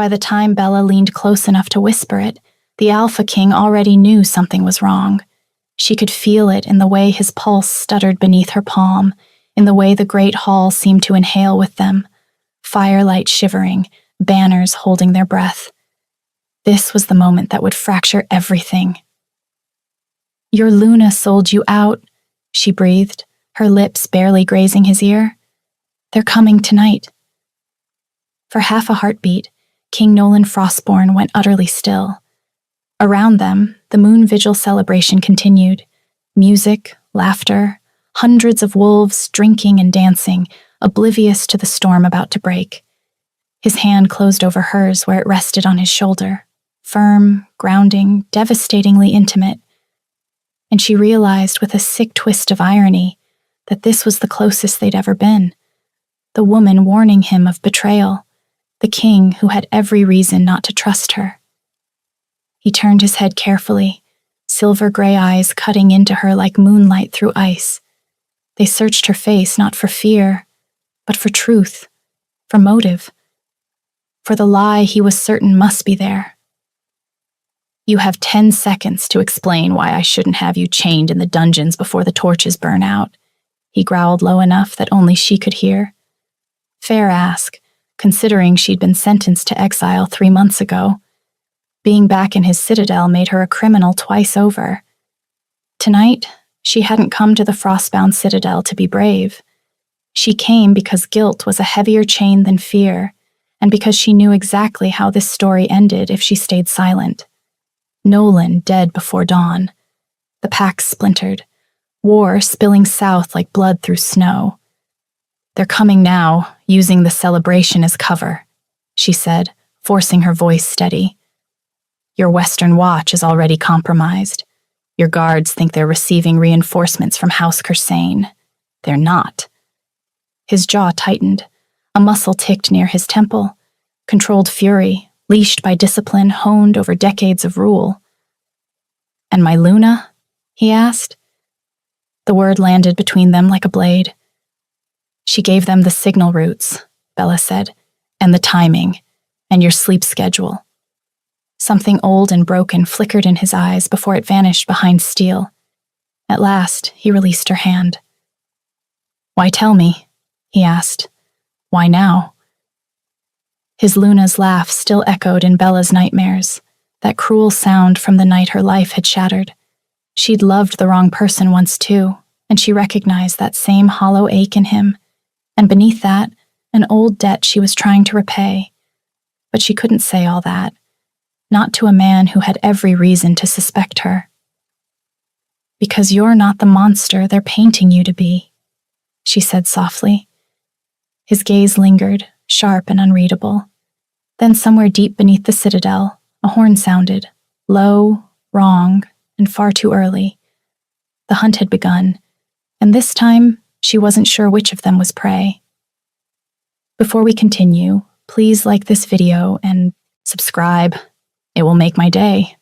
By the time Bella leaned close enough to whisper it, the Alpha King already knew something was wrong. She could feel it in the way his pulse stuttered beneath her palm, in the way the great hall seemed to inhale with them, firelight shivering, banners holding their breath. This was the moment that would fracture everything. "Your Luna sold you out," she breathed, her lips barely grazing his ear. "They're coming tonight." For half a heartbeat, King Nolan Frostborn went utterly still. Around them, the moon vigil celebration continued. Music, laughter, hundreds of wolves drinking and dancing, oblivious to the storm about to break. His hand closed over hers where it rested on his shoulder, firm, grounding, devastatingly intimate. And she realized with a sick twist of irony that this was the closest they'd ever been. The woman warning him of betrayal, the king who had every reason not to trust her. He turned his head carefully, silver gray eyes cutting into her like moonlight through ice. They searched her face not for fear, but for truth, for motive, for the lie he was certain must be there. "You have 10 seconds to explain why I shouldn't have you chained in the dungeons before the torches burn out," he growled low enough that only she could hear. Fair ask, considering she'd been sentenced to exile 3 months ago. Being back in his citadel made her a criminal twice over. Tonight, she hadn't come to the Frostbound Citadel to be brave. She came because guilt was a heavier chain than fear, and because she knew exactly how this story ended if she stayed silent. Nolan dead before dawn. The pack splintered, war spilling south like blood through snow. "They're coming now, using the celebration as cover," she said, forcing her voice steady. "Your Western Watch is already compromised. Your guards think they're receiving reinforcements from House Cursane. They're not." His jaw tightened. A muscle ticked near his temple. Controlled fury, leashed by discipline honed over decades of rule. "And my Luna?" he asked. The word landed between them like a blade. "She gave them the signal routes," Bella said, "and the timing, and your sleep schedule." Something old and broken flickered in his eyes before it vanished behind steel. At last, he released her hand. "Why tell me?" he asked. "Why now?" His Luna's laugh still echoed in Bella's nightmares, that cruel sound from the night her life had shattered. She'd loved the wrong person once too, and she recognized that same hollow ache in him, and beneath that, an old debt she was trying to repay. But she couldn't say all that, not to a man who had every reason to suspect her. "Because you're not the monster they're painting you to be," she said softly. His gaze lingered, sharp and unreadable. Then somewhere deep beneath the citadel, a horn sounded, low, wrong, and far too early. The hunt had begun, and this time she wasn't sure which of them was prey. Before we continue, please like this video and subscribe. It will make my day.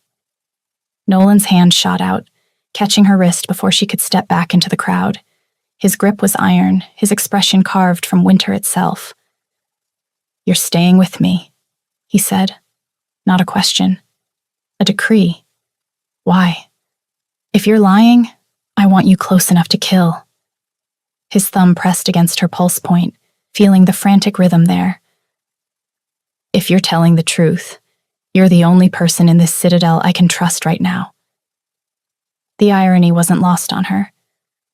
Nolan's hand shot out, catching her wrist before she could step back into the crowd. His grip was iron, his expression carved from winter itself. "You're staying with me," he said. Not a question. A decree. "Why?" "If you're lying, I want you close enough to kill." His thumb pressed against her pulse point, feeling the frantic rhythm there. "If you're telling the truth, you're the only person in this citadel I can trust right now." The irony wasn't lost on her.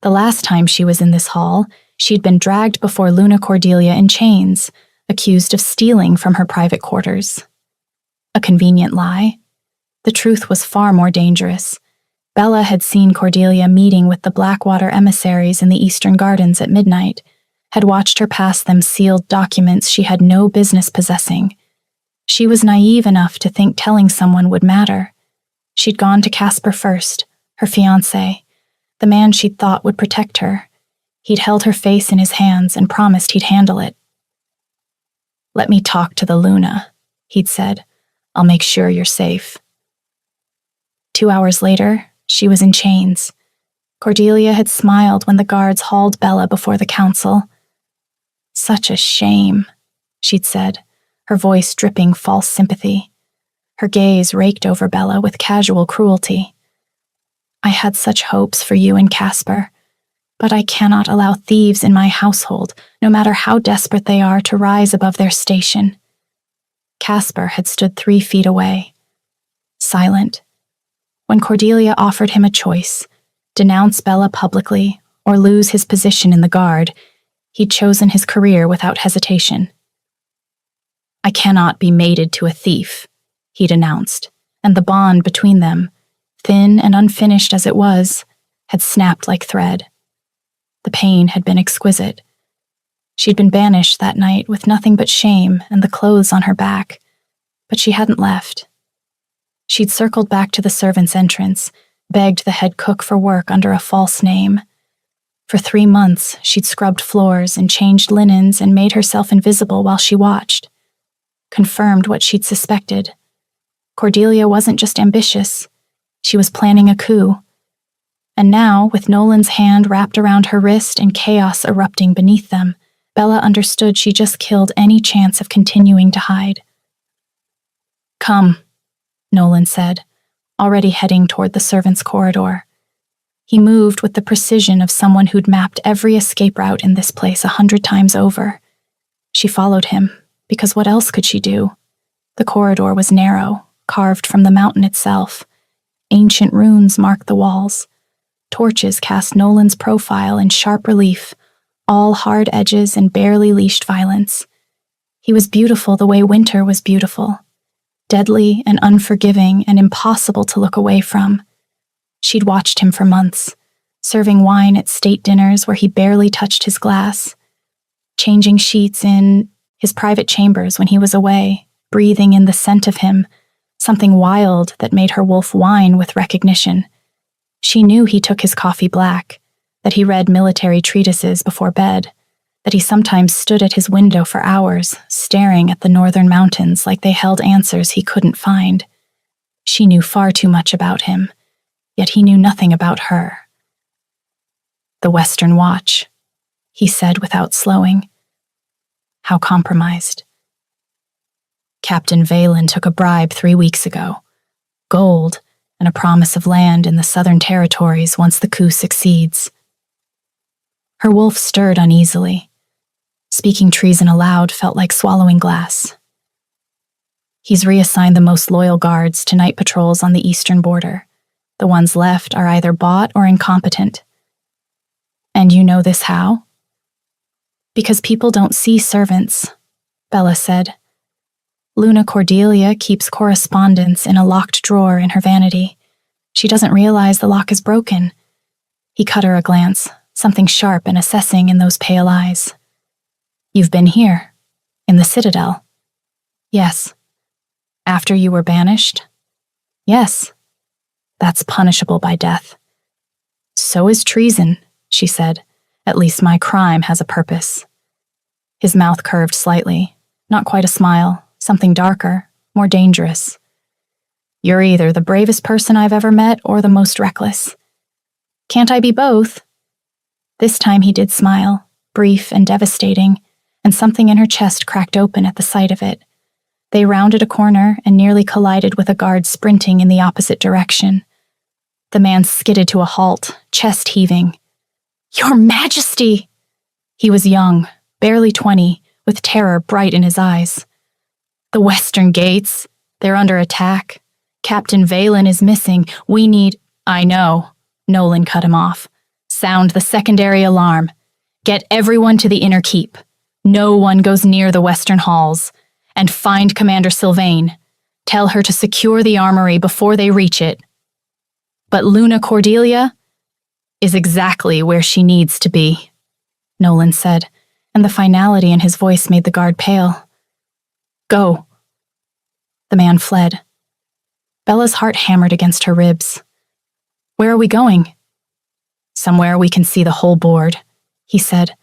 The last time she was in this hall, she'd been dragged before Luna Cordelia in chains, accused of stealing from her private quarters. A convenient lie? The truth was far more dangerous. Bella had seen Cordelia meeting with the Blackwater emissaries in the Eastern Gardens at midnight, had watched her pass them sealed documents she had no business possessing. She was naive enough to think telling someone would matter. She'd gone to Casper first, her fiancé, the man she'd thought would protect her. He'd held her face in his hands and promised he'd handle it. "Let me talk to the Luna," he'd said. "I'll make sure you're safe." 2 hours later, she was in chains. Cordelia had smiled when the guards hauled Bella before the council. "Such a shame," she'd said. her voice dripping false sympathy. Her gaze raked over Bella with casual cruelty. I had such hopes for you and Casper, but I cannot allow thieves in my household, no matter how desperate they are, to rise above their station. Casper had stood 3 feet away, silent. When Cordelia offered him a choice, denounce Bella publicly or lose his position in the guard, he'd chosen his career without hesitation. I cannot be mated to a thief, he'd announced, and the bond between them, thin and unfinished as it was, had snapped like thread. The pain had been exquisite. She'd been banished that night with nothing but shame and the clothes on her back, but she hadn't left. She'd circled back to the servants' entrance, begged the head cook for work under a false name. For 3 months, she'd scrubbed floors and changed linens and made herself invisible while she watched. Confirmed what she'd suspected. Cordelia wasn't just ambitious. She was planning a coup. And now, with Nolan's hand wrapped around her wrist and chaos erupting beneath them, Bella understood she just killed any chance of continuing to hide. Come, Nolan said, already heading toward the servants' corridor. He moved with the precision of someone who'd mapped every escape route in this place 100 times over. She followed him, because what else could she do? The corridor was narrow, carved from the mountain itself. Ancient runes marked the walls. Torches cast Nolan's profile in sharp relief, all hard edges and barely leashed violence. He was beautiful the way winter was beautiful. Deadly and unforgiving and impossible to look away from. She'd watched him for months, serving wine at state dinners where he barely touched his glass, changing sheets in his private chambers when he was away, breathing in the scent of him, something wild that made her wolf whine with recognition. She knew he took his coffee black, that he read military treatises before bed, that he sometimes stood at his window for hours, staring at the northern mountains like they held answers he couldn't find. She knew far too much about him, yet he knew nothing about her. The Western Watch, he said without slowing. How compromised. Captain Valen took a bribe 3 weeks ago. Gold and a promise of land in the Southern Territories once the coup succeeds. Her wolf stirred uneasily. Speaking treason aloud felt like swallowing glass. He's reassigned the most loyal guards to night patrols on the eastern border. The ones left are either bought or incompetent. And you know this how? Because people don't see servants, Bella said. Luna Cordelia keeps correspondence in a locked drawer in her vanity. She doesn't realize the lock is broken. He cut her a glance, something sharp and assessing in those pale eyes. You've been here, in the Citadel. Yes. After you were banished? Yes. That's punishable by death. So is treason, she said. At least my crime has a purpose. His mouth curved slightly, not quite a smile, something darker, more dangerous. You're either the bravest person I've ever met or the most reckless. Can't I be both? This time he did smile, brief and devastating, and something in her chest cracked open at the sight of it. They rounded a corner and nearly collided with a guard sprinting in the opposite direction. The man skidded to a halt, chest heaving. Your Majesty! He was young, barely 20, with terror bright in his eyes. The Western Gates, they're under attack. Captain Valen is missing. We need— I know, Nolan cut him off. Sound the secondary alarm. Get everyone to the inner keep. No one goes near the western halls. And find Commander Sylvain. Tell her to secure the armory before they reach it. But Luna Cordelia is exactly where she needs to be, Nolan said, and the finality in his voice made the guard pale. Go. The man fled. Bella's heart hammered against her ribs. Where are we going? Somewhere we can see the whole board, he said.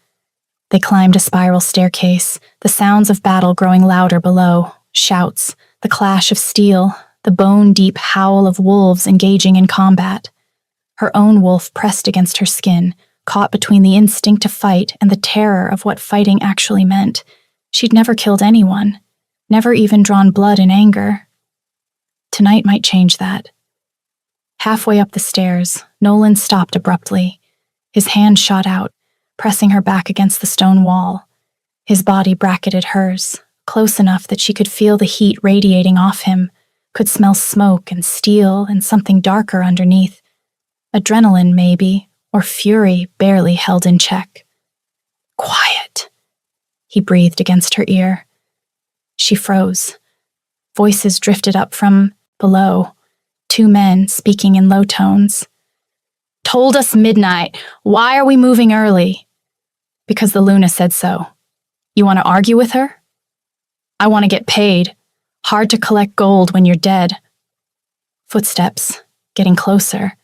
They climbed a spiral staircase, the sounds of battle growing louder below, shouts, the clash of steel, the bone-deep howl of wolves engaging in combat. Her own wolf pressed against her skin, caught between the instinct to fight and the terror of what fighting actually meant. She'd never killed anyone, never even drawn blood in anger. Tonight might change that. Halfway up the stairs, Nolan stopped abruptly. His hand shot out, pressing her back against the stone wall. His body bracketed hers, close enough that she could feel the heat radiating off him, could smell smoke and steel and something darker underneath. Adrenaline, maybe, or fury barely held in check. "Quiet," he breathed against her ear. She froze. Voices drifted up from below, two men speaking in low tones. "Told us midnight. Why are we moving early?" "Because the Luna said so. You want to argue with her?" "I want to get paid. Hard to collect gold when you're dead." Footsteps, getting closer.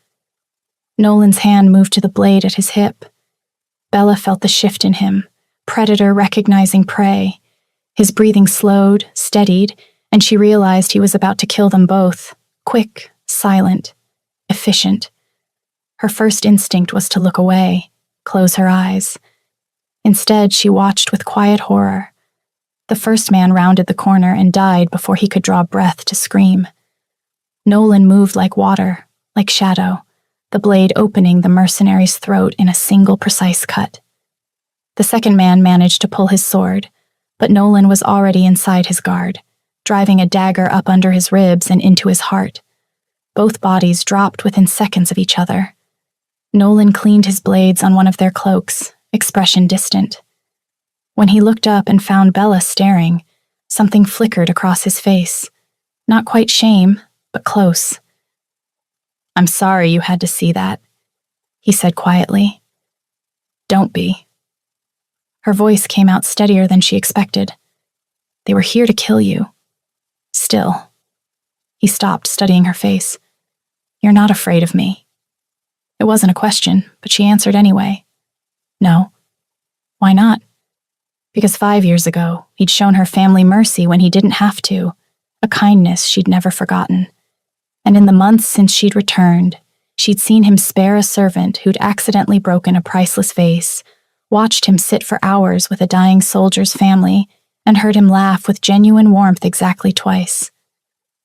Nolan's hand moved to the blade at his hip. Bella felt the shift in him, predator recognizing prey. His breathing slowed, steadied, and she realized he was about to kill them both. Quick, silent, efficient. Her first instinct was to look away, close her eyes. Instead, she watched with quiet horror. The first man rounded the corner and died before he could draw breath to scream. Nolan moved like water, like shadow, the blade opening the mercenary's throat in a single precise cut. The second man managed to pull his sword, but Nolan was already inside his guard, driving a dagger up under his ribs and into his heart. Both bodies dropped within seconds of each other. Nolan cleaned his blades on one of their cloaks, expression distant. When he looked up and found Bella staring, something flickered across his face. Not quite shame, but close. "I'm sorry you had to see that," he said quietly. "Don't be." Her voice came out steadier than she expected. "They were here to kill you. Still." He stopped, studying her face. "You're not afraid of me." It wasn't a question, but she answered anyway. "No." "Why not?" Because 5 years ago, he'd shown her family mercy when he didn't have to, a kindness she'd never forgotten. And in the months since she'd returned, she'd seen him spare a servant who'd accidentally broken a priceless vase, watched him sit for hours with a dying soldier's family, and heard him laugh with genuine warmth exactly twice.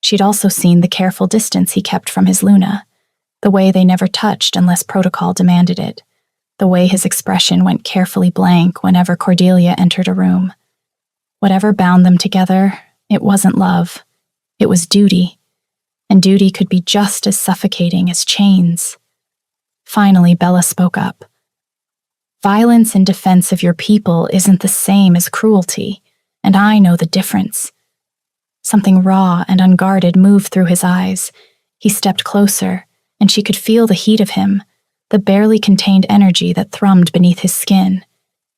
She'd also seen the careful distance he kept from his Luna, the way they never touched unless protocol demanded it, the way his expression went carefully blank whenever Cordelia entered a room. Whatever bound them together, it wasn't love. It was duty. And duty could be just as suffocating as chains. Finally, Bella spoke up. "Violence in defense of your people isn't the same as cruelty, and I know the difference." Something raw and unguarded moved through his eyes. He stepped closer, and she could feel the heat of him, the barely contained energy that thrummed beneath his skin.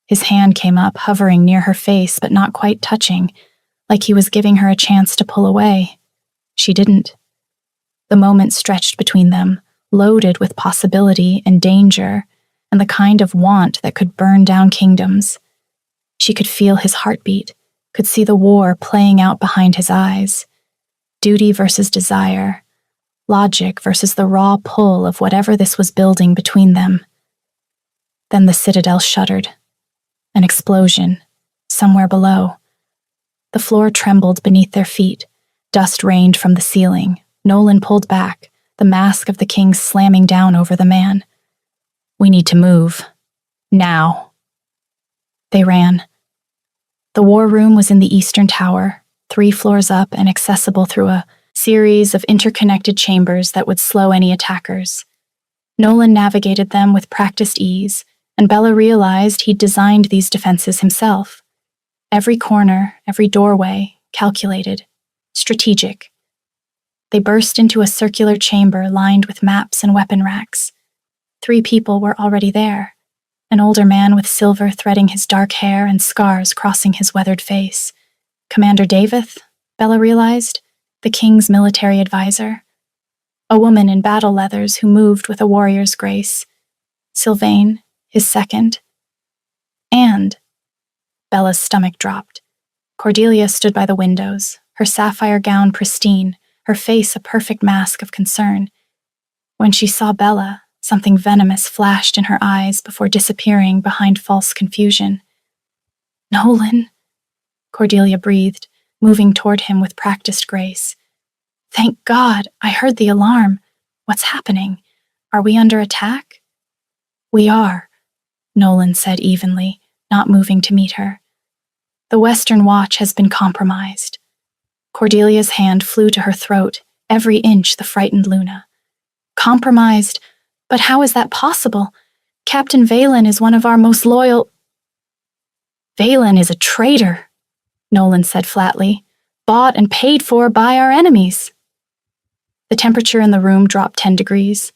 His hand came up, hovering near her face but not quite touching, like he was giving her a chance to pull away. She didn't. The moment stretched between them, loaded with possibility and danger, and the kind of want that could burn down kingdoms. She could feel his heartbeat, could see the war playing out behind his eyes. Duty versus desire, logic versus the raw pull of whatever this was building between them. Then the citadel shuddered. An explosion, somewhere below. The floor trembled beneath their feet. Dust rained from the ceiling. Nolan pulled back, the mask of the king slamming down over the man. "We need to move. Now." They ran. The war room was in the eastern tower, 3 floors up and accessible through a series of interconnected chambers that would slow any attackers. Nolan navigated them with practiced ease, and Bella realized he'd designed these defenses himself. Every corner, every doorway, calculated, strategic. They burst into a circular chamber lined with maps and weapon racks. 3 people were already there, an older man with silver threading his dark hair and scars crossing his weathered face. Commander Davith, Bella realized, the king's military advisor. A woman in battle leathers who moved with a warrior's grace. Sylvain, his second. And Bella's stomach dropped. Cordelia stood by the windows, her sapphire gown pristine, her face a perfect mask of concern. When she saw Bella, something venomous flashed in her eyes before disappearing behind false confusion. "Nolan," Cordelia breathed, moving toward him with practiced grace. Thank God, I heard the alarm. What's happening? Are we under attack? We are, Nolan said evenly, not moving to meet her. The Western Watch has been compromised. Cordelia's hand flew to her throat, every inch the frightened Luna. Compromised? But how is that possible? Captain Valen is one of our most loyal— Valen is a traitor, Nolan said flatly, bought and paid for by our enemies. The temperature in the room dropped 10 degrees.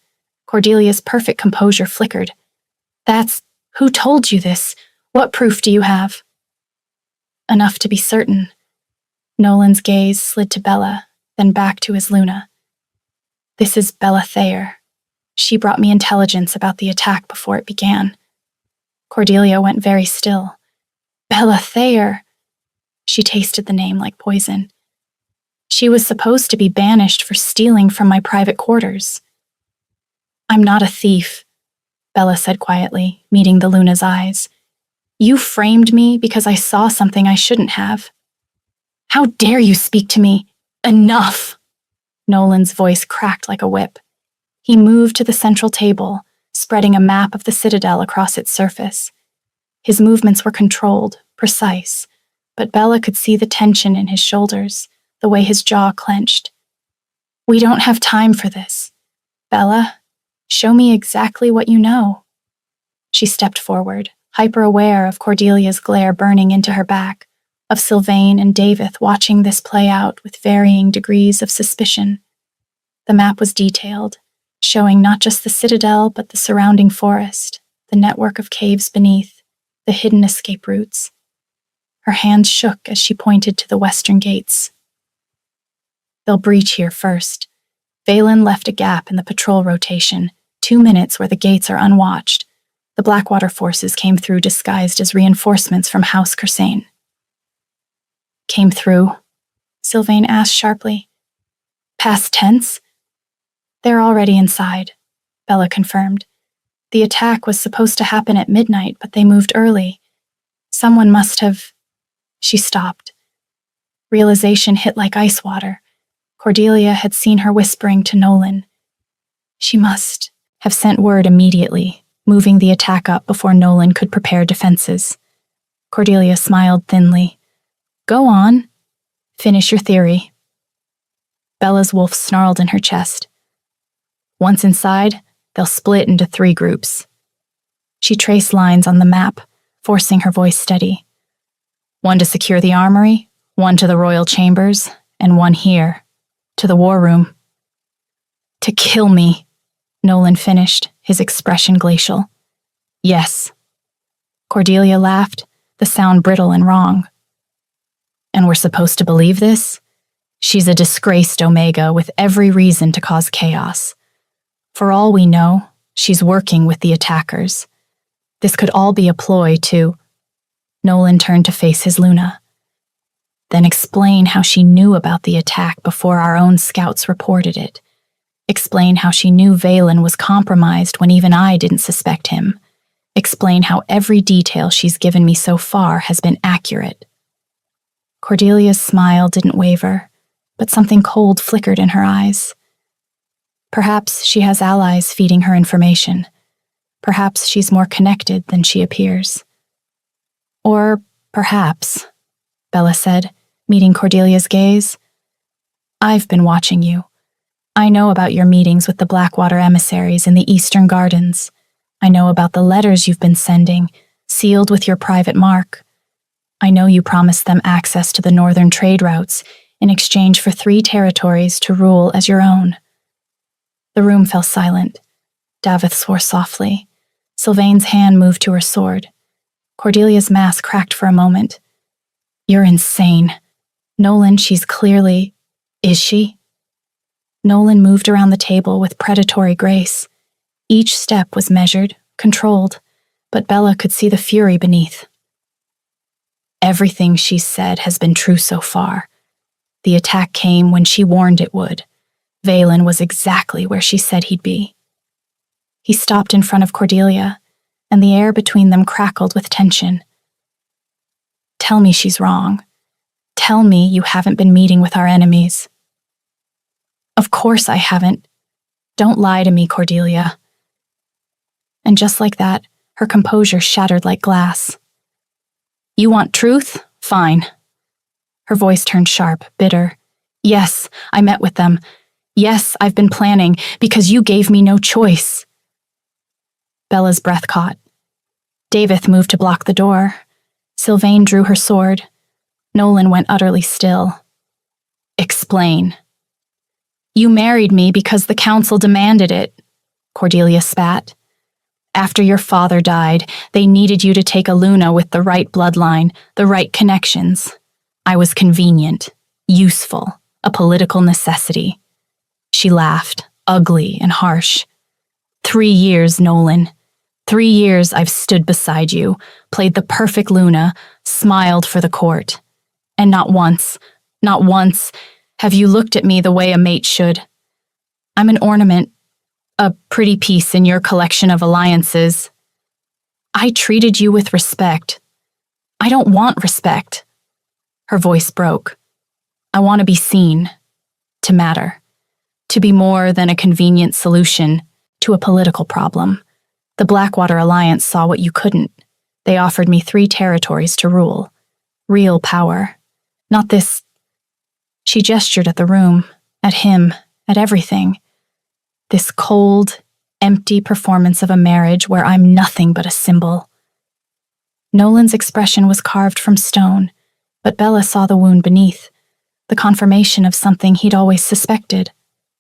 Cordelia's perfect composure flickered. Who told you this? What proof do you have? Enough to be certain. Nolan's gaze slid to Bella, then back to his Luna. This is Bella Thayer. She brought me intelligence about the attack before it began. Cordelia went very still. Bella Thayer. She tasted the name like poison. She was supposed to be banished for stealing from my private quarters. I'm not a thief, Bella said quietly, meeting the Luna's eyes. You framed me because I saw something I shouldn't have. How dare you speak to me? Enough! Nolan's voice cracked like a whip. He moved to the central table, spreading a map of the citadel across its surface. His movements were controlled, precise, but Bella could see the tension in his shoulders, the way his jaw clenched. We don't have time for this. Bella, show me exactly what you know. She stepped forward, hyper-aware of Cordelia's glare burning into her back, of Sylvain and Davith watching this play out with varying degrees of suspicion. The map was detailed, showing not just the citadel but the surrounding forest, the network of caves beneath, the hidden escape routes. Her hands shook as she pointed to the western gates. They'll breach here first. Valen left a gap in the patrol rotation, 2 minutes where the gates are unwatched. The Blackwater forces came through disguised as reinforcements from House Cursane. Came through? Sylvain asked sharply. Past tense? They're already inside, Bella confirmed. The attack was supposed to happen at midnight, but they moved early. Someone must have— She stopped. Realization hit like ice water. Cordelia had seen her whispering to Nolan. She must have sent word immediately, moving the attack up before Nolan could prepare defenses. Cordelia smiled thinly. Go on. Finish your theory. Bella's wolf snarled in her chest. Once inside, they'll split into 3 groups. She traced lines on the map, forcing her voice steady. 1 to secure the armory, 1 to the royal chambers, and 1 here, to the war room. To kill me, Nolan finished, his expression glacial. Yes. Cordelia laughed, the sound brittle and wrong. And we're supposed to believe this? She's a disgraced Omega with every reason to cause chaos. For all we know, she's working with the attackers. This could all be a ploy to— Nolan turned to face his Luna. Then explain how she knew about the attack before our own scouts reported it. Explain how she knew Valen was compromised when even I didn't suspect him. Explain how every detail she's given me so far has been accurate. Cordelia's smile didn't waver, but something cold flickered in her eyes. Perhaps she has allies feeding her information. Perhaps she's more connected than she appears. Or perhaps, Bella said, meeting Cordelia's gaze, I've been watching you. I know about your meetings with the Blackwater emissaries in the Eastern Gardens. I know about the letters you've been sending, sealed with your private mark. I know you promised them access to the northern trade routes in exchange for 3 territories to rule as your own. The room fell silent. Davith swore softly. Sylvain's hand moved to her sword. Cordelia's mask cracked for a moment. You're insane. Nolan, she's clearly— Is she? Nolan moved around the table with predatory grace. Each step was measured, controlled, but Bella could see the fury beneath. Everything she said has been true so far. The attack came when she warned it would. Valen was exactly where she said he'd be. He stopped in front of Cordelia, and the air between them crackled with tension. Tell me she's wrong. Tell me you haven't been meeting with our enemies." "Of course I haven't. Don't lie to me, Cordelia." And just like that, her composure shattered like glass. "You want truth? Fine." Her voice turned sharp, bitter. "Yes, I met with them. Yes, I've been planning, because you gave me no choice." Bella's breath caught. Davith moved to block the door. Sylvain drew her sword. Nolan went utterly still. "Explain." "You married me because the council demanded it," Cordelia spat. "After your father died, they needed you to take a Luna with the right bloodline, the right connections. I was convenient, useful, a political necessity." She laughed, ugly and harsh. 3 years, Nolan. 3 years I've stood beside you, played the perfect Luna, smiled for the court. And not once have you looked at me the way a mate should. I'm an ornament, a pretty piece in your collection of alliances. I treated you with respect. I don't want respect." Her voice broke. "I want to be seen, to matter, to be more than a convenient solution to a political problem. The Blackwater Alliance saw what you couldn't. They offered me 3 territories to rule. Real power. Not this—" She gestured at the room, at him, at everything. "This cold, empty performance of a marriage where I'm nothing but a symbol." Nolan's expression was carved from stone, but Bella saw the wound beneath, the confirmation of something he'd always suspected,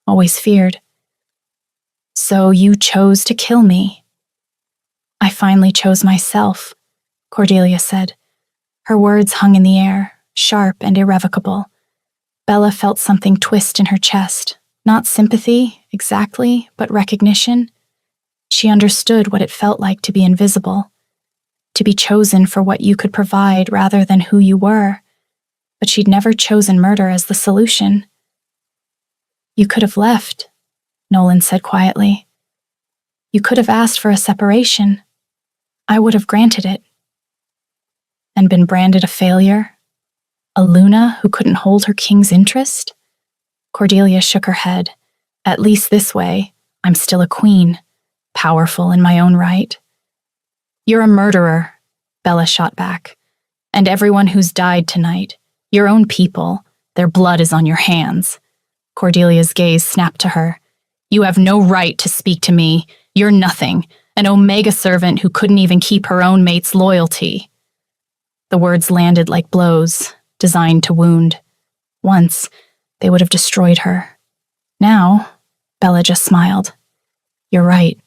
always feared. "So you chose to kill me." "I finally chose myself," Cordelia said. Her words hung in the air, sharp and irrevocable. Bella felt something twist in her chest, not sympathy, exactly, but recognition. She understood what it felt like to be invisible, to be chosen for what you could provide rather than who you were, but she'd never chosen murder as the solution. "You could have left," Nolan said quietly. "You could have asked for a separation. I would have granted it." "And been branded a failure? A Luna who couldn't hold her king's interest?" Cordelia shook her head. "At least this way, I'm still a queen, powerful in my own right." "You're a murderer," Bella shot back. "And everyone who's died tonight, your own people, their blood is on your hands." Cordelia's gaze snapped to her. "You have no right to speak to me. You're nothing, an Omega servant who couldn't even keep her own mate's loyalty." The words landed like blows, designed to wound. Once, they would have destroyed her. Now, Bella just smiled. "You're right.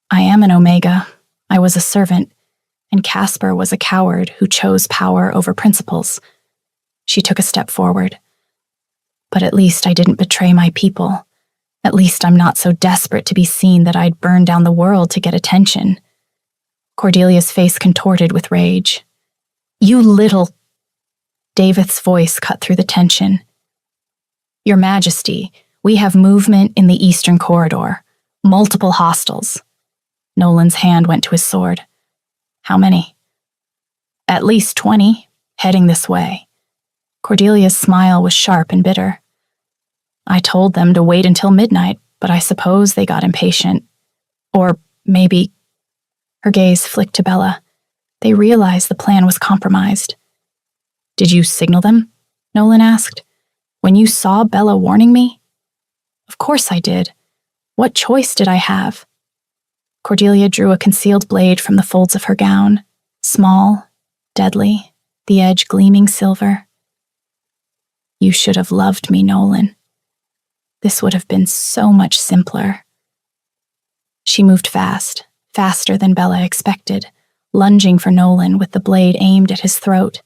I am an Omega. I was a servant, and Casper was a coward who chose power over principles." She took a step forward. "But at least I didn't betray my people. At least I'm not so desperate to be seen that I'd burn down the world to get attention." Cordelia's face contorted with rage. "You little—" Davith's voice cut through the tension. "Your Majesty, we have movement in the Eastern Corridor. Multiple hostiles." Nolan's hand went to his sword. "How many?" "At least 20, heading this way." Cordelia's smile was sharp and bitter. "I told them to wait until midnight, but I suppose they got impatient. Or maybe—" Her gaze flicked to Bella. They realized the plan was compromised. "Did you signal them?" Nolan asked. "When you saw Bella warning me?" "Of course I did. What choice did I have?" Cordelia drew a concealed blade from the folds of her gown, small, deadly, the edge gleaming silver. "You should have loved me, Nolan. This would have been so much simpler." She moved fast, faster than Bella expected, lunging for Nolan with the blade aimed at his throat.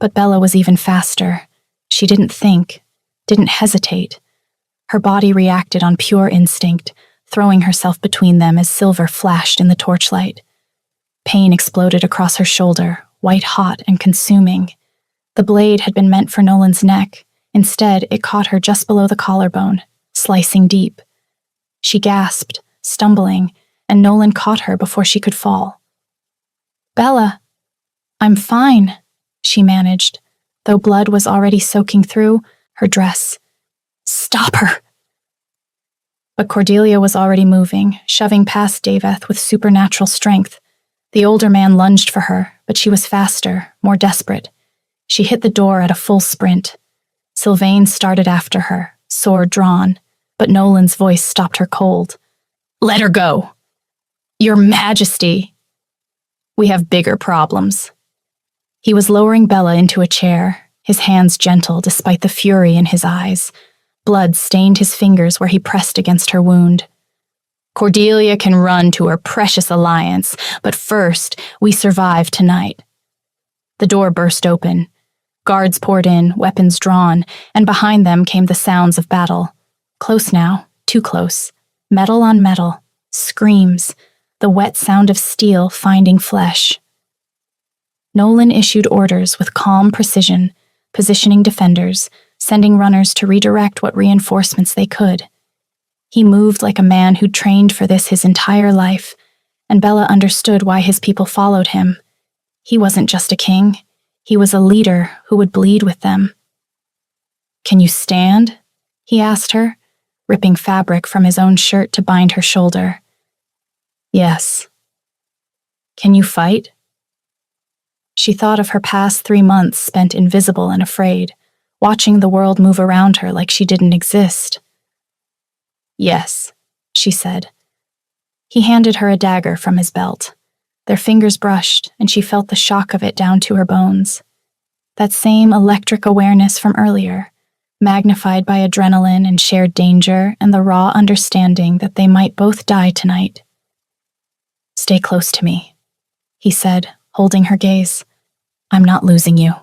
But Bella was even faster. She didn't think, didn't hesitate. Her body reacted on pure instinct, throwing herself between them as silver flashed in the torchlight. Pain exploded across her shoulder, white-hot and consuming. The blade had been meant for Nolan's neck. Instead, it caught her just below the collarbone, slicing deep. She gasped, stumbling, and Nolan caught her before she could fall. "Bella, I'm fine," she managed, though blood was already soaking through her dress. "Stop her!" But Cordelia was already moving, shoving past Daveth with supernatural strength. The older man lunged for her, but she was faster, more desperate. She hit the door at a full sprint. Sylvain started after her, sword drawn, but Nolan's voice stopped her cold. "Let her go!" "Your Majesty!" "We have bigger problems." He was lowering Bella into a chair, his hands gentle despite the fury in his eyes. Blood stained his fingers where he pressed against her wound. "Cordelia can run to her precious alliance, but first, we survive tonight." The door burst open. Guards poured in, weapons drawn, and behind them came the sounds of battle. Close now, too close. Metal on metal. Screams. The wet sound of steel finding flesh. Nolan issued orders with calm precision, positioning defenders, sending runners to redirect what reinforcements they could. He moved like a man who'd trained for this his entire life, and Bella understood why his people followed him. He wasn't just a king. He was a leader who would bleed with them. "Can you stand?" he asked her, ripping fabric from his own shirt to bind her shoulder. "Yes." "Can you fight?" She thought of her past 3 months spent invisible and afraid, watching the world move around her like she didn't exist. "Yes," she said. He handed her a dagger from his belt. Their fingers brushed, and she felt the shock of it down to her bones. That same electric awareness from earlier, magnified by adrenaline and shared danger and the raw understanding that they might both die tonight. "Stay close to me," he said, holding her gaze. "I'm not losing you."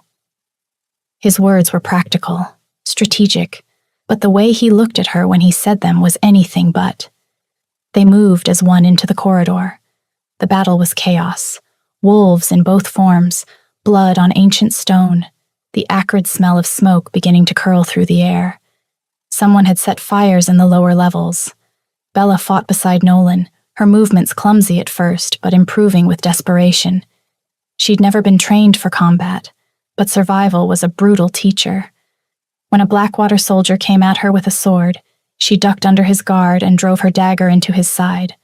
His words were practical, strategic, but the way he looked at her when he said them was anything but. They moved as one into the corridor. The battle was chaos. Wolves in both forms, blood on ancient stone, the acrid smell of smoke beginning to curl through the air. Someone had set fires in the lower levels. Bella fought beside Nolan, her movements clumsy at first, but improving with desperation. She'd never been trained for combat, but survival was a brutal teacher. When a Blackwater soldier came at her with a sword, she ducked under his guard and drove her dagger into his side.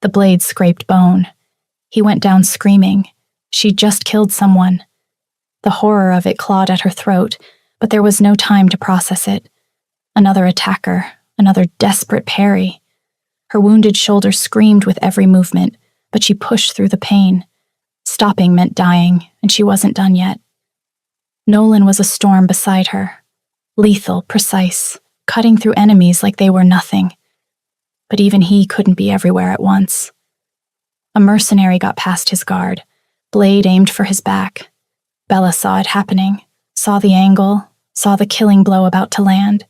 The blade scraped bone. He went down screaming. She'd just killed someone. The horror of it clawed at her throat, but there was no time to process it. Another attacker, another desperate parry. Her wounded shoulder screamed with every movement, but she pushed through the pain. Stopping meant dying, and she wasn't done yet. Nolan was a storm beside her. Lethal, precise, cutting through enemies like they were nothing. But even he couldn't be everywhere at once. A mercenary got past his guard, blade aimed for his back. Bella saw it happening, saw the angle, saw the killing blow about to land.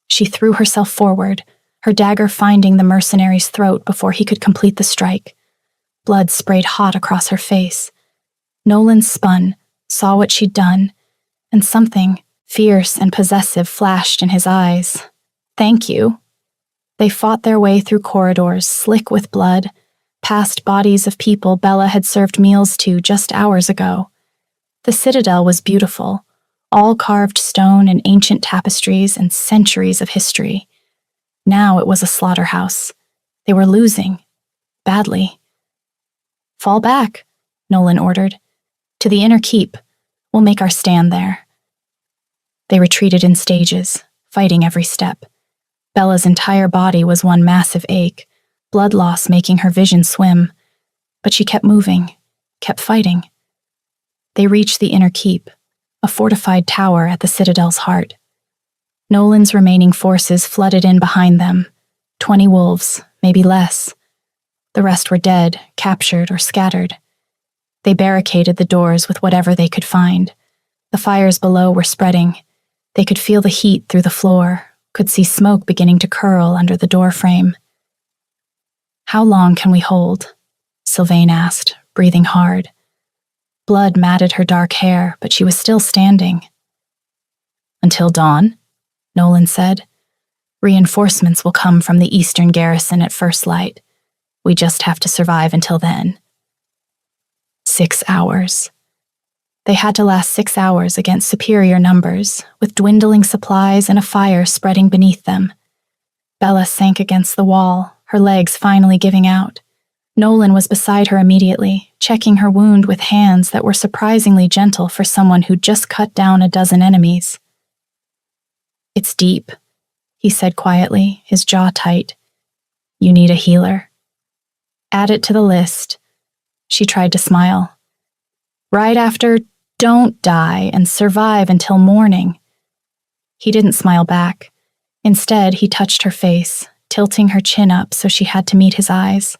She threw herself forward, her dagger finding the mercenary's throat before he could complete the strike. Blood sprayed hot across her face. Nolan spun, saw what she'd done, and something fierce and possessive flashed in his eyes. "Thank you." They fought their way through corridors slick with blood, past bodies of people Bella had served meals to just hours ago. The citadel was beautiful, all carved stone and ancient tapestries and centuries of history. Now it was a slaughterhouse. They were losing. Badly. "Fall back," Nolan ordered. "To the inner keep. We'll make our stand there." They retreated in stages, fighting every step. Bella's entire body was one massive ache, blood loss making her vision swim. But she kept moving, kept fighting. They reached the inner keep, a fortified tower at the citadel's heart. Nolan's remaining forces flooded in behind them. 20 wolves, maybe less. The rest were dead, captured, or scattered. They barricaded the doors with whatever they could find. The fires below were spreading. They could feel the heat through the floor, could see smoke beginning to curl under the door frame. "How long can we hold?" Sylvain asked, breathing hard. Blood matted her dark hair, but she was still standing. "Until dawn," Nolan said. "Reinforcements will come from the eastern garrison at first light. We just have to survive until then." 6 hours. They had to last 6 hours against superior numbers, with dwindling supplies and a fire spreading beneath them. Bella sank against the wall, her legs finally giving out. Nolan was beside her immediately, checking her wound with hands that were surprisingly gentle for someone who'd just cut down a dozen enemies. "It's deep," he said quietly, his jaw tight. "You need a healer." "Add it to the list." She tried to smile. "Right after, don't die and survive until morning." He didn't smile back. Instead, he touched her face, tilting her chin up so she had to meet his eyes.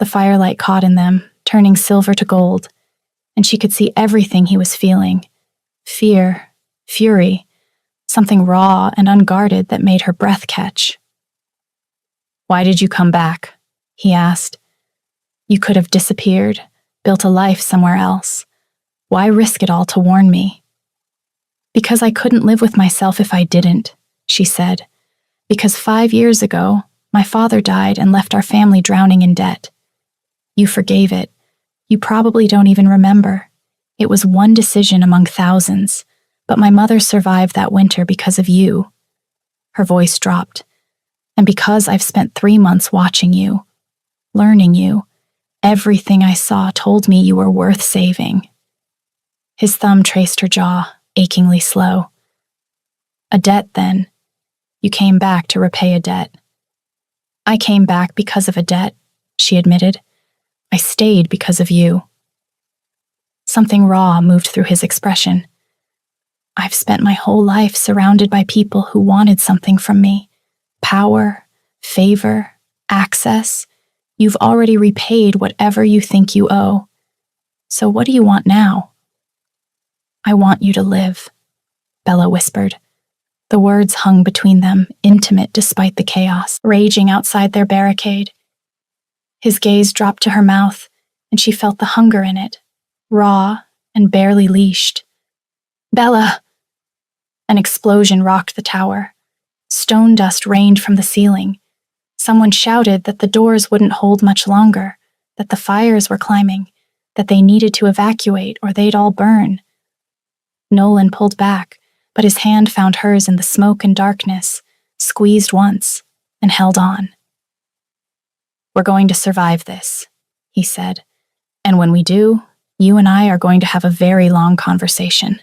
The firelight caught in them, turning silver to gold, and she could see everything he was feeling. Fear, fury, something raw and unguarded that made her breath catch. "Why did you come back?" he asked. "You could have disappeared, built a life somewhere else. Why risk it all to warn me?" "Because I couldn't live with myself if I didn't," she said. "Because 5 years ago, my father died and left our family drowning in debt. You forgave it. You probably don't even remember. It was one decision among thousands, but my mother survived that winter because of you." Her voice dropped. "And because I've spent 3 months watching you, learning you, everything I saw told me you were worth saving." His thumb traced her jaw, achingly slow. "A debt, then. You came back to repay a debt." "I came back because of a debt," she admitted. "I stayed because of you." Something raw moved through his expression. "I've spent my whole life surrounded by people who wanted something from me. Power, favor, access. You've already repaid whatever you think you owe. So what do you want now?" "I want you to live," Bella whispered. The words hung between them, intimate despite the chaos, raging outside their barricade. His gaze dropped to her mouth, and she felt the hunger in it, raw and barely leashed. "Bella!" An explosion rocked the tower. Stone dust rained from the ceiling. Someone shouted that the doors wouldn't hold much longer, that the fires were climbing, that they needed to evacuate or they'd all burn. Nolan pulled back, but his hand found hers in the smoke and darkness, squeezed once, and held on. "We're going to survive this," he said. "And when we do, you and I are going to have a very long conversation."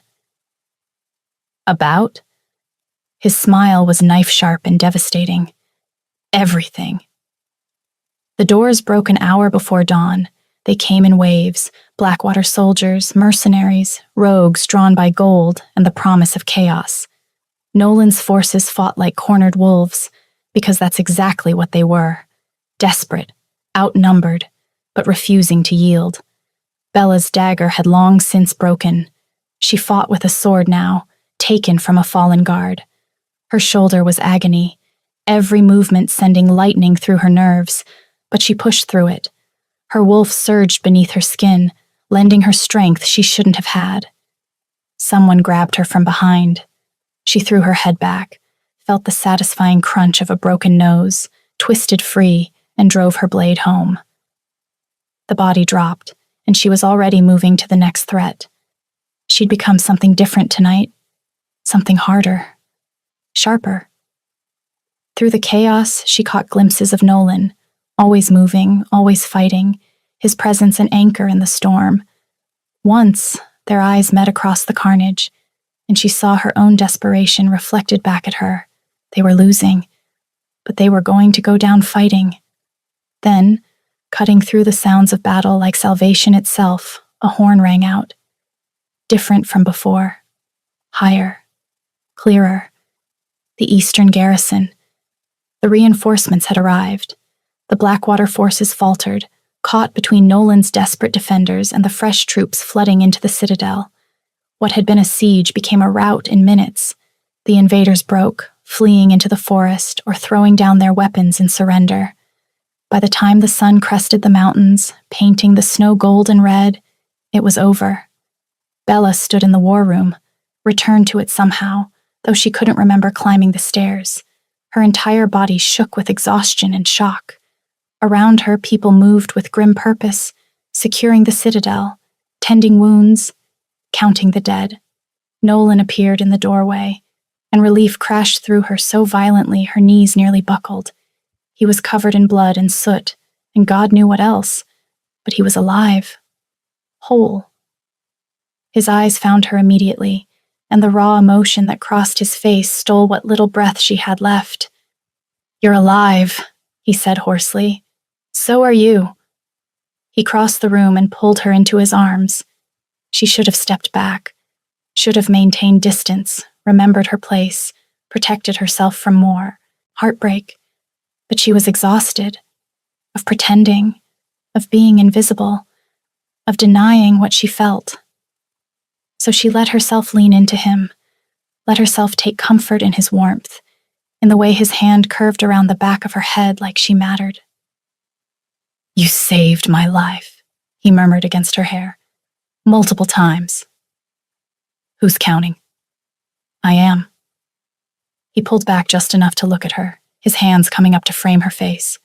"About?" His smile was knife-sharp and devastating. "Everything." The doors broke an hour before dawn. They came in waves, Blackwater soldiers, mercenaries, rogues drawn by gold and the promise of chaos. Nolan's forces fought like cornered wolves, because that's exactly what they were. Desperate, outnumbered, but refusing to yield. Bella's dagger had long since broken. She fought with a sword now, taken from a fallen guard. Her shoulder was agony, every movement sending lightning through her nerves, but she pushed through it. Her wolf surged beneath her skin, lending her strength she shouldn't have had. Someone grabbed her from behind. She threw her head back, felt the satisfying crunch of a broken nose, twisted free, and drove her blade home. The body dropped, and she was already moving to the next threat. She'd become something different tonight, something harder, sharper. Through the chaos, she caught glimpses of Nolan, always moving, always fighting, his presence an anchor in the storm. Once, their eyes met across the carnage, and she saw her own desperation reflected back at her. They were losing, but they were going to go down fighting. Then, cutting through the sounds of battle like salvation itself, a horn rang out. Different from before. Higher. Clearer. The Eastern garrison. The reinforcements had arrived. The Blackwater forces faltered, caught between Nolan's desperate defenders and the fresh troops flooding into the citadel. What had been a siege became a rout in minutes. The invaders broke, fleeing into the forest or throwing down their weapons in surrender. By the time the sun crested the mountains, painting the snow gold and red, it was over. Bella stood in the war room, returned to it somehow, though she couldn't remember climbing the stairs. Her entire body shook with exhaustion and shock. Around her, people moved with grim purpose, securing the citadel, tending wounds, counting the dead. Nolan appeared in the doorway, and relief crashed through her so violently her knees nearly buckled. He was covered in blood and soot, and God knew what else, but he was alive, whole. His eyes found her immediately, and the raw emotion that crossed his face stole what little breath she had left. "You're alive," he said hoarsely. "So are you." He crossed the room and pulled her into his arms. She should have stepped back, should have maintained distance, remembered her place, protected herself from more heartbreak. But she was exhausted, of pretending, of being invisible, of denying what she felt. So she let herself lean into him, let herself take comfort in his warmth, in the way his hand curved around the back of her head like she mattered. "You saved my life," he murmured against her hair, "multiple times." "Who's counting?" "I am." He pulled back just enough to look at her, his hands coming up to frame her face.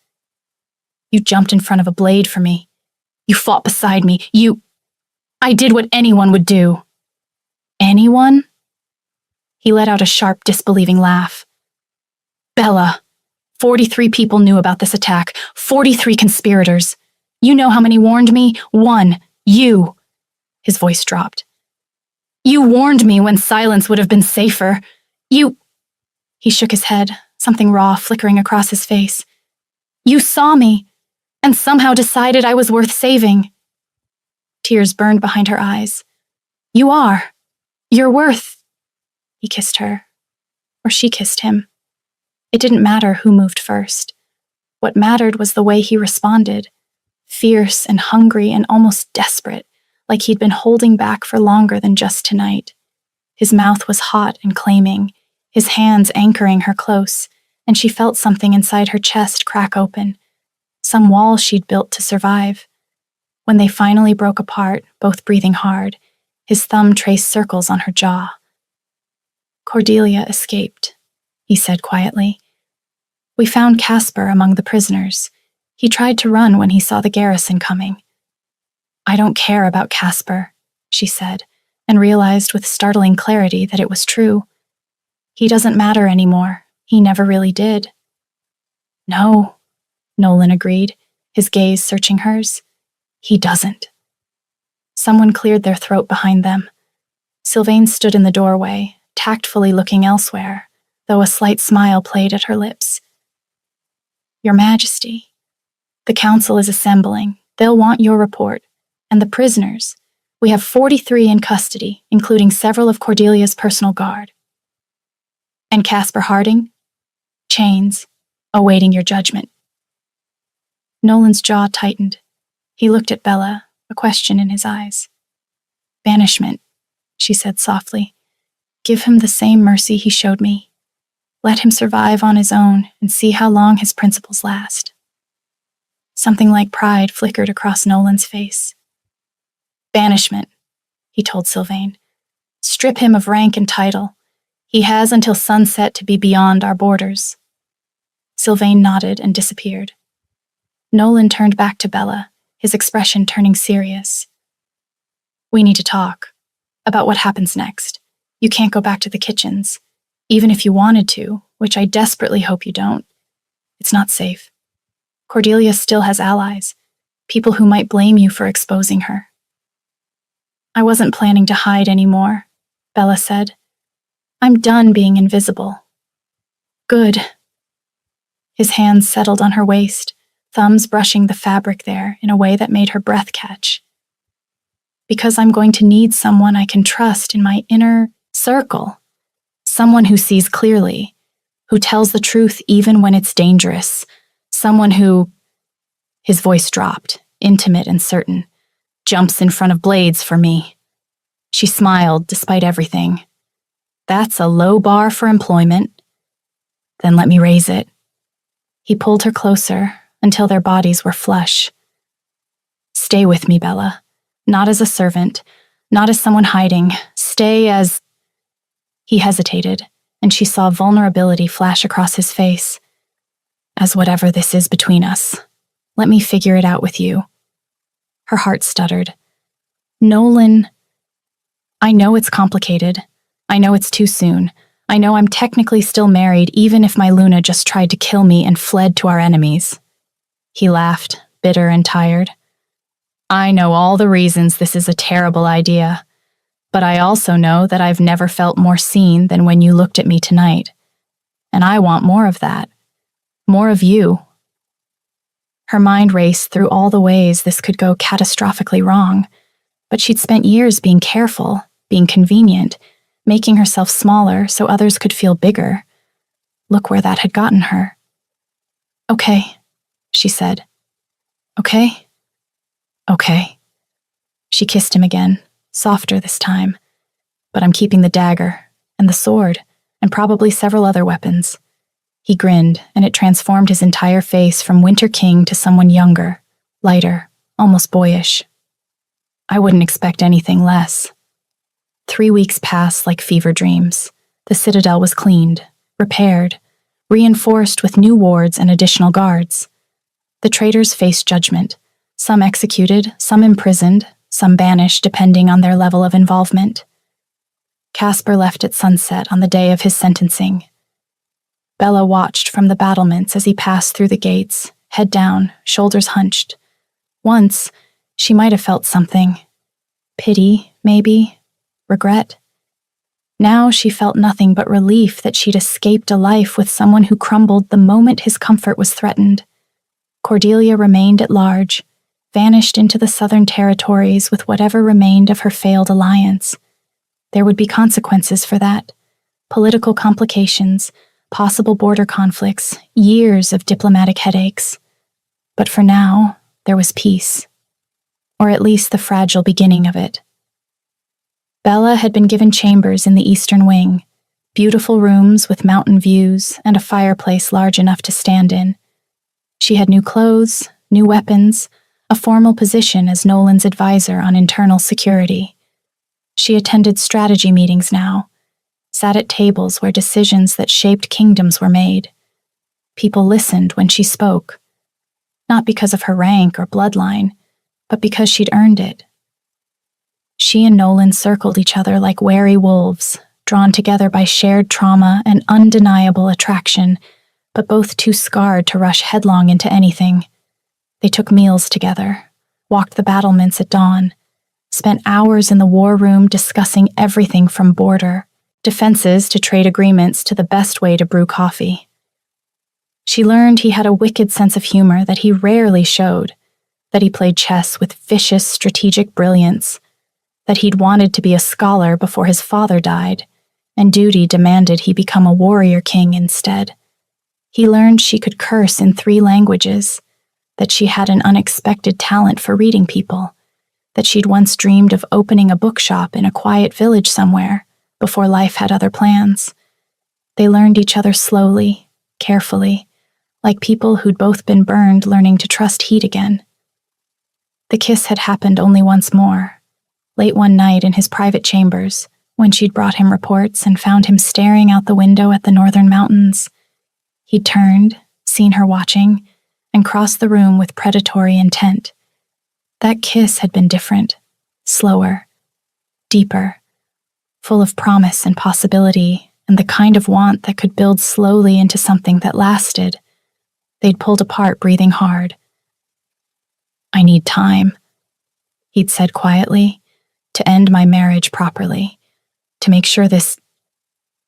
"You jumped in front of a blade for me. You fought beside me. I did what anyone would do." "Anyone?" He let out a sharp, disbelieving laugh. "Bella, 43 people knew about this attack. 43 conspirators. You know how many warned me? One. You." His voice dropped. "You warned me when silence would have been safer. You—" He shook his head, something raw flickering across his face. "You saw me, and somehow decided I was worth saving." Tears burned behind her eyes. "You are. You're worth—" He kissed her, or she kissed him. It didn't matter who moved first. What mattered was the way he responded, fierce and hungry and almost desperate, like he'd been holding back for longer than just tonight. His mouth was hot and claiming, his hands anchoring her close, and she felt something inside her chest crack open, some wall she'd built to survive. When they finally broke apart, both breathing hard, his thumb traced circles on her jaw. "Cordelia escaped," he said quietly. "We found Casper among the prisoners. He tried to run when he saw the garrison coming." "I don't care about Casper," she said, and realized with startling clarity that it was true. "He doesn't matter anymore. He never really did." "No," Nolan agreed, his gaze searching hers. "He doesn't." Someone cleared their throat behind them. Sylvain stood in the doorway, tactfully looking elsewhere, though a slight smile played at her lips. "Your Majesty, the council is assembling. They'll want your report. And the prisoners. We have 43 in custody, including several of Cordelia's personal guard." "And Casper Harding?" "Chains, awaiting your judgment." Nolan's jaw tightened. He looked at Bella, a question in his eyes. "Banishment," she said softly. "Give him the same mercy he showed me. Let him survive on his own and see how long his principles last." Something like pride flickered across Nolan's face. "Banishment," he told Sylvain. "Strip him of rank and title. He has until sunset to be beyond our borders." Sylvain nodded and disappeared. Nolan turned back to Bella, his expression turning serious. "We need to talk about what happens next. You can't go back to the kitchens, even if you wanted to, which I desperately hope you don't. It's not safe. Cordelia still has allies, people who might blame you for exposing her." "I wasn't planning to hide anymore," Bella said. "I'm done being invisible." "Good." His hands settled on her waist, thumbs brushing the fabric there in a way that made her breath catch. "Because I'm going to need someone I can trust in my inner circle. Someone who sees clearly, who tells the truth even when it's dangerous. Someone who—" His voice dropped, intimate and certain. "Jumps in front of blades for me." She smiled despite everything. "That's a low bar for employment." "Then let me raise it." He pulled her closer until their bodies were flush. "Stay with me, Bella. Not as a servant, not as someone hiding. Stay as—" He hesitated, and she saw vulnerability flash across his face. "As whatever this is between us. Let me figure it out with you." Her heart stuttered. "Nolan, I know it's complicated. I know it's too soon. I know I'm technically still married even if my Luna just tried to kill me and fled to our enemies." He laughed, bitter and tired. "I know all the reasons this is a terrible idea, but I also know that I've never felt more seen than when you looked at me tonight. And I want more of that. More of you." Her mind raced through all the ways this could go catastrophically wrong, but she'd spent years being careful, being convenient, making herself smaller so others could feel bigger. Look where that had gotten her. "Okay," she said. "Okay? Okay." She kissed him again, softer this time. "But I'm keeping the dagger, and the sword, and probably several other weapons." He grinned, and it transformed his entire face from Winter King to someone younger, lighter, almost boyish. "I wouldn't expect anything less." 3 weeks passed like fever dreams. The citadel was cleaned, repaired, reinforced with new wards and additional guards. The traitors faced judgment, some executed, some imprisoned, some banished depending on their level of involvement. Caspar left at sunset on the day of his sentencing. Bella watched from the battlements as he passed through the gates, head down, shoulders hunched. Once, she might have felt something. Pity, maybe. Regret. Now she felt nothing but relief that she'd escaped a life with someone who crumbled the moment his comfort was threatened. Cordelia remained at large, vanished into the southern territories with whatever remained of her failed alliance. There would be consequences for that. Political complications, possible border conflicts, years of diplomatic headaches. But for now, there was peace. Or at least the fragile beginning of it. Bella had been given chambers in the eastern wing, beautiful rooms with mountain views and a fireplace large enough to stand in. She had new clothes, new weapons, a formal position as Nolan's advisor on internal security. She attended strategy meetings now, sat at tables where decisions that shaped kingdoms were made. People listened when she spoke, not because of her rank or bloodline, but because she'd earned it. She and Nolan circled each other like wary wolves, drawn together by shared trauma and undeniable attraction, but both too scarred to rush headlong into anything. They took meals together, walked the battlements at dawn, spent hours in the war room discussing everything from border, defenses to trade agreements to the best way to brew coffee. She learned he had a wicked sense of humor that he rarely showed, that he played chess with vicious strategic brilliance, that he'd wanted to be a scholar before his father died, and duty demanded he become a warrior king instead. He learned she could curse in 3 languages, that she had an unexpected talent for reading people, that she'd once dreamed of opening a bookshop in a quiet village somewhere before life had other plans. They learned each other slowly, carefully, like people who'd both been burned learning to trust heat again. The kiss had happened only once more, late one night in his private chambers, when she'd brought him reports and found him staring out the window at the northern mountains. He'd turned, seen her watching, and crossed the room with predatory intent. That kiss had been different, slower, deeper, full of promise and possibility, and the kind of want that could build slowly into something that lasted. They'd pulled apart, breathing hard. "I need time," he'd said quietly, "to end my marriage properly, to make sure this,"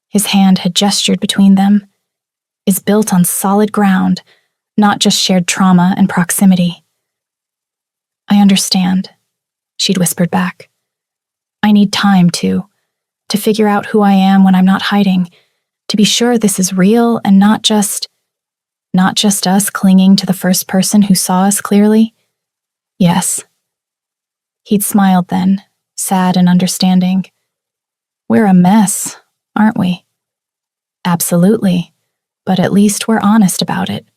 his hand had gestured between them, "is built on solid ground, not just shared trauma and proximity." "I understand," she'd whispered back. "I need time to figure out who I am when I'm not hiding, to be sure this is real and not just us clinging to the first person who saw us clearly." "Yes." He'd smiled then, sad and understanding. "We're a mess, aren't we?" "Absolutely, but at least we're honest about it."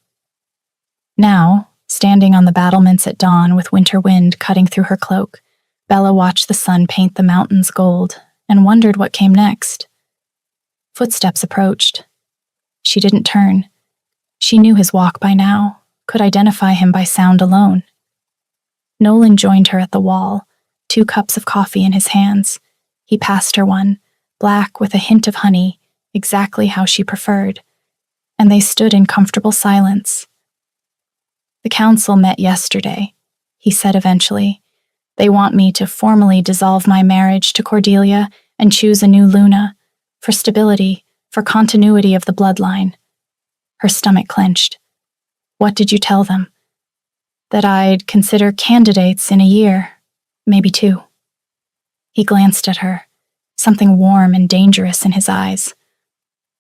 Now, standing on the battlements at dawn with winter wind cutting through her cloak, Bella watched the sun paint the mountains gold and wondered what came next. Footsteps approached. She didn't turn. She knew his walk by now, could identify him by sound alone. Nolan joined her at the wall, 2 cups of coffee in his hands. He passed her one, black with a hint of honey, exactly how she preferred, and they stood in comfortable silence. "The council met yesterday," he said eventually. "They want me to formally dissolve my marriage to Cordelia and choose a new Luna, for stability, for continuity of the bloodline." Her stomach clenched. "What did you tell them?" "That I'd consider candidates in a year, maybe 2. He glanced at her, something warm and dangerous in his eyes.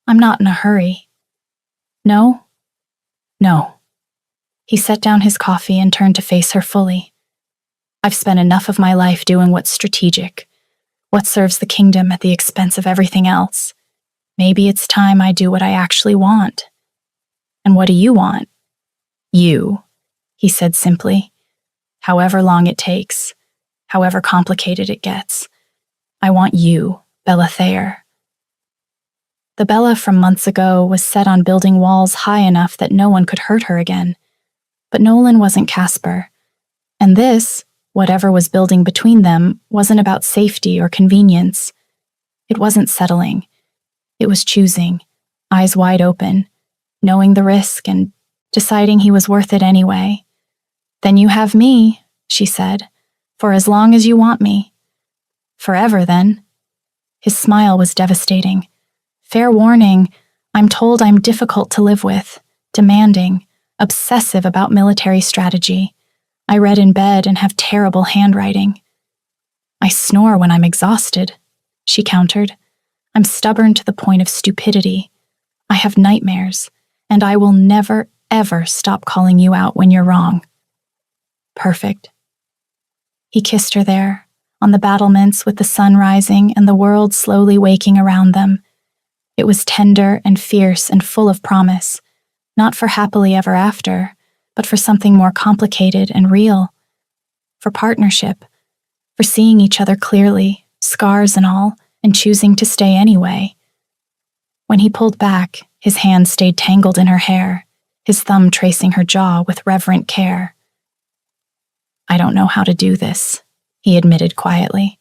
"I'm not in a hurry." "No?" "No." He set down his coffee and turned to face her fully. "I've spent enough of my life doing what's strategic, what serves the kingdom at the expense of everything else. Maybe it's time I do what I actually want." "And what do you want?" "You," he said simply. "However long it takes, however complicated it gets. I want you, Bella Thayer." The Bella from months ago was set on building walls high enough that no one could hurt her again. But Nolan wasn't Casper. And this, whatever was building between them, wasn't about safety or convenience. It wasn't settling. It was choosing, eyes wide open, knowing the risk and deciding he was worth it anyway. "Then you have me," she said, "for as long as you want me." "Forever, then." His smile was devastating. "Fair warning, I'm told I'm difficult to live with, demanding, obsessive about military strategy. I read in bed and have terrible handwriting." "I snore when I'm exhausted," she countered. "I'm stubborn to the point of stupidity. I have nightmares, and I will never, ever stop calling you out when you're wrong." "Perfect." He kissed her there, on the battlements with the sun rising and the world slowly waking around them. It was tender and fierce and full of promise, not for happily ever after, but for something more complicated and real. For partnership, for seeing each other clearly, scars and all, and choosing to stay anyway. When he pulled back, his hand stayed tangled in her hair, his thumb tracing her jaw with reverent care. "I don't know how to do this," he admitted quietly.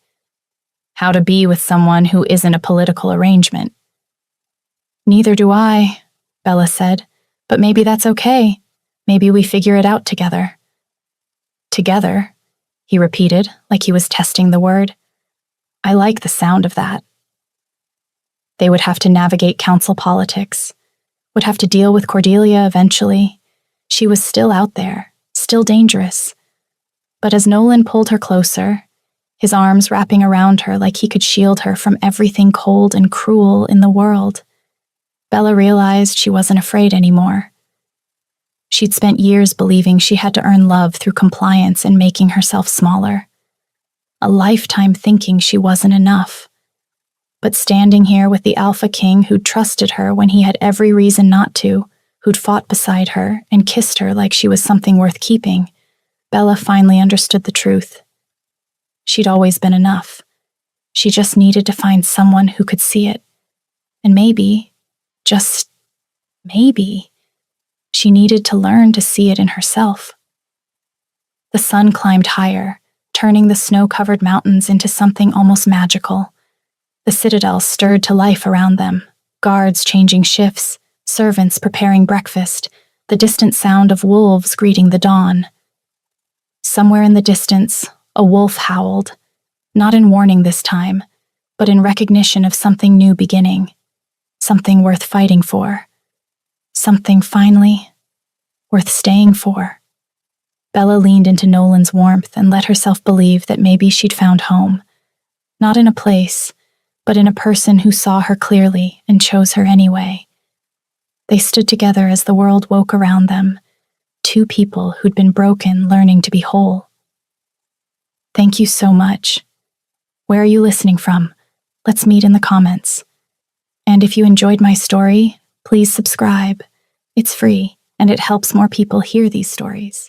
"How to be with someone who isn't a political arrangement." "Neither do I," Bella said, "but maybe that's okay. Maybe we figure it out together." "Together," he repeated, like he was testing the word. "I like the sound of that." They would have to navigate council politics, would have to deal with Cordelia eventually. She was still out there, still dangerous. But as Nolan pulled her closer, his arms wrapping around her like he could shield her from everything cold and cruel in the world, Bella realized she wasn't afraid anymore. She'd spent years believing she had to earn love through compliance and making herself smaller. A lifetime thinking she wasn't enough. But standing here with the Alpha King who'd trusted her when he had every reason not to, who'd fought beside her and kissed her like she was something worth keeping, Bella finally understood the truth. She'd always been enough. She just needed to find someone who could see it. And maybe, just maybe, she needed to learn to see it in herself. The sun climbed higher, turning the snow-covered mountains into something almost magical. The citadel stirred to life around them, guards changing shifts, servants preparing breakfast, the distant sound of wolves greeting the dawn. Somewhere in the distance, a wolf howled, not in warning this time, but in recognition of something new beginning, something worth fighting for, something finally worth staying for. Bella leaned into Nolan's warmth and let herself believe that maybe she'd found home, not in a place, but in a person who saw her clearly and chose her anyway. They stood together as the world woke around them, two people who'd been broken learning to be whole. Thank you so much. Where are you listening from? Let's meet in the comments. And if you enjoyed my story, please subscribe. It's free, and it helps more people hear these stories.